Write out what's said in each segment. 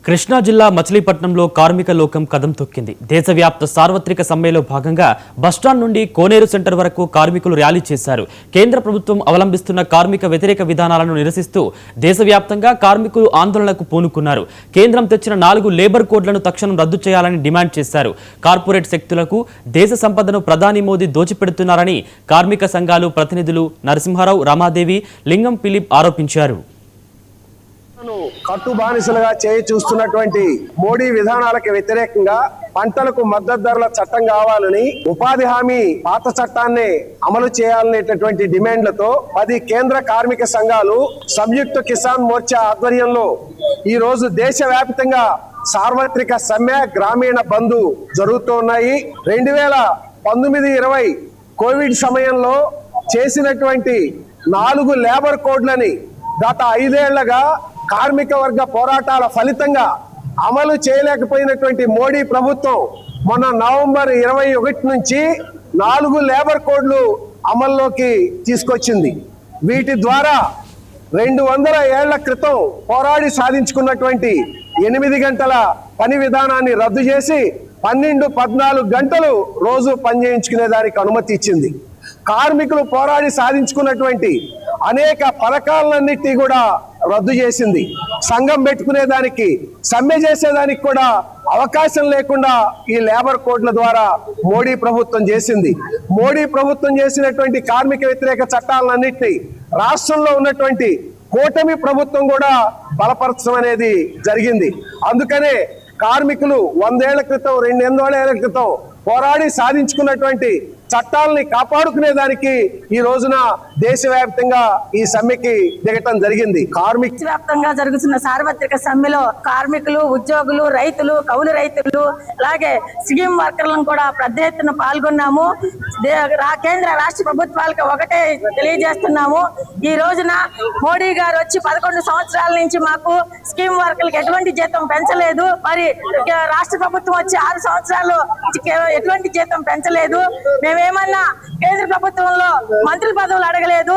కృష్ణా జిల్లా మచిలీపట్నంలో కార్మిక లోకం కదం తొక్కింది. దేశవ్యాప్త సార్వత్రిక సమ్మెలో భాగంగా బస్టాండ్ నుండి కోనేరు సెంటర్ వరకు కార్మికులు ర్యాలీ చేశారు. కేంద్ర ప్రభుత్వం అవలంబిస్తున్న కార్మిక వ్యతిరేక విధానాలను నిరసిస్తూ దేశవ్యాప్తంగా కార్మికులు ఆందోళనకు పూనుకున్నారు. కేంద్రం తెచ్చిన 4 లేబర్ కోడ్లను తక్షణం రద్దు చేయాలని డిమాండ్ చేశారు. కార్పొరేట్ శక్తులకు దేశ సంపదను ప్రధాని మోదీ దోచిపెడుతున్నారని కార్మిక సంఘాలు ప్రతినిధులు నరసింహారావు, రామాదేవి, లింగం ఫిలిప్ ఆరోపించారు. కట్టుబానిసలుగా చేయి చూస్తున్నటువంటి మోడీ విధానాలకు వ్యతిరేకంగా పంటలకు మద్దతు ధరల చట్టం కావాలని, ఉపాధి హామీ పాత చట్టాన్ని అమలు చేయాలనేటటువంటి డిమాండ్లతో 10 కేంద్ర కార్మిక సంఘాలు సంయుక్త కిసాన్ మోర్చా ఆధ్వర్యంలో ఈ రోజు దేశవ్యాప్తంగా సార్వత్రిక సమ్మె, గ్రామీణ బంద్ జరుగుతూ ఉన్నాయి. 2019-20 కోవిడ్ సమయంలో చేసినటువంటి 4 లేబర్ కోడ్లని గత 5 ఏళ్లుగా కార్మిక వర్గ పోరాటాల ఫలితంగా అమలు చేయలేకపోయినటువంటి మోడీ ప్రభుత్వం మొన్న నవంబర్ 21 నుంచి 4 లేబర్ కోడ్లు అమల్లోకి తీసుకొచ్చింది. వీటి ద్వారా 200 ఏళ్ల క్రితం పోరాడి సాధించుకున్నటువంటి 8 గంటల పని విధానాన్ని రద్దు చేసి 12-14 గంటలు రోజు పని చేయించుకునే దానికి అనుమతి ఇచ్చింది. కార్మికులు పోరాడి సాధించుకున్నటువంటి అనేక పథకాలన్నిటినీ కూడా రద్దు చేసింది. సంఘం పెట్టుకునేదానికి, సమ్మె చేసేదానికి కూడా అవకాశం లేకుండా ఈ లేబర్ కోడ్ల ద్వారా మోడీ ప్రభుత్వం చేసింది. మోడీ ప్రభుత్వం చేసినటువంటి కార్మిక వ్యతిరేక చట్టాలన్నింటినీ రాష్ట్రంలో ఉన్నటువంటి కూటమి ప్రభుత్వం కూడా బలపరచడం అనేది జరిగింది. అందుకనే కార్మికులు 100 ఏళ్ల క్రితం, 200 ఏళ్ల క్రితం పోరాడి సాధించుకున్నటువంటి చట్టాలని కాపాడుకునే దానికి ఈ రోజున దేశవ్యాప్తంగా ఈ సమ్మెకి దిగటం జరిగింది. వ్యాప్తంగా జరుగుతున్న సార్వత్రిక సమ్మెలో కార్మికులు, ఉద్యోగులు, రైతులు, కౌలు రైతులు, అలాగే స్కీమ్ వర్కర్లను కూడా పెద్ద ఎత్తున పాల్గొన్నాము. కేంద్ర రాష్ట్ర ప్రభుత్వాలకు ఒకటే తెలియజేస్తున్నాము. ఈ రోజున మోడీ గారు వచ్చి 11 సంవత్సరాల నుంచి మాకు స్కీమ్ వర్కర్లకు ఎటువంటి జీతం పెంచలేదు. మరి రాష్ట్ర ప్రభుత్వం వచ్చి 6 సంవత్సరాలు ఎటువంటి జీతం పెంచలేదు. మేమేమన్నా కేంద్ర ప్రభుత్వంలో మంత్రుల పదవులు అడగలేదు,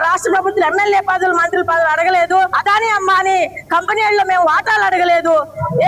రాష్ట్ర ప్రభుత్వం ఎమ్మెల్యే పదవులు, మంత్రుల పదవులు అడగలేదు, అదాని అంబానీ కంపెనీల్లో మేము వాటాలు అడగలేదు.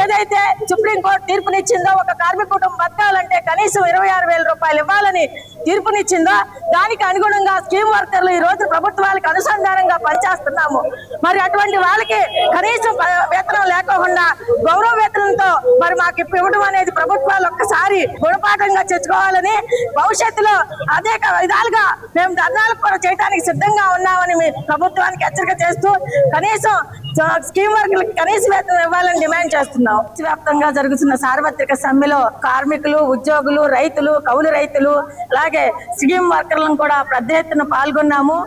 ఏదైతే సుప్రీంకోర్టు తీర్పునిచ్చిందో ఒక కార్మిక కుటుంబం బతకాలంటే కనీసం 26,000 రూపాయలు ఇవ్వాలని తీర్పునిచ్చిందో దానికి అనుగుణంగా స్కీమ్ వర్కర్లు ఈ రోజు ప్రభుత్వాలకు అనుసంధానంగా పనిచేస్తున్నాము. మరి అటువంటి వాళ్ళకి కనీసం వేతనం లేకుండా గౌరవ వేతనంతో మరి మాకు ఇవ్వడం అనేది ప్రభుత్వాలు ఒక్కసారి గుణపాఠంగా తెచ్చుకోవాలని, భవిష్యత్తులో అనేక విధాలుగా మేము ధర్నాలకు కూడా చేయడానికి సిద్ధంగా ఉన్నామని ప్రభుత్వానికి హెచ్చరిక చేస్తూ కనీసం స్కీమ్ వర్కర్లకు కనీస వేతనం ఇవ్వాలని డిమాండ్ చేస్తున్నాం. వ్యాప్తంగా జరుగుతున్న సార్వత్రిక సమ్మెలో కార్మికులు, ఉద్యోగులు, రైతులు, కౌలు రైతులు, అలాగే స్కీమ్ వర్కర్లను కూడా పెద్ద ఎత్తున పాల్గొన్నాము.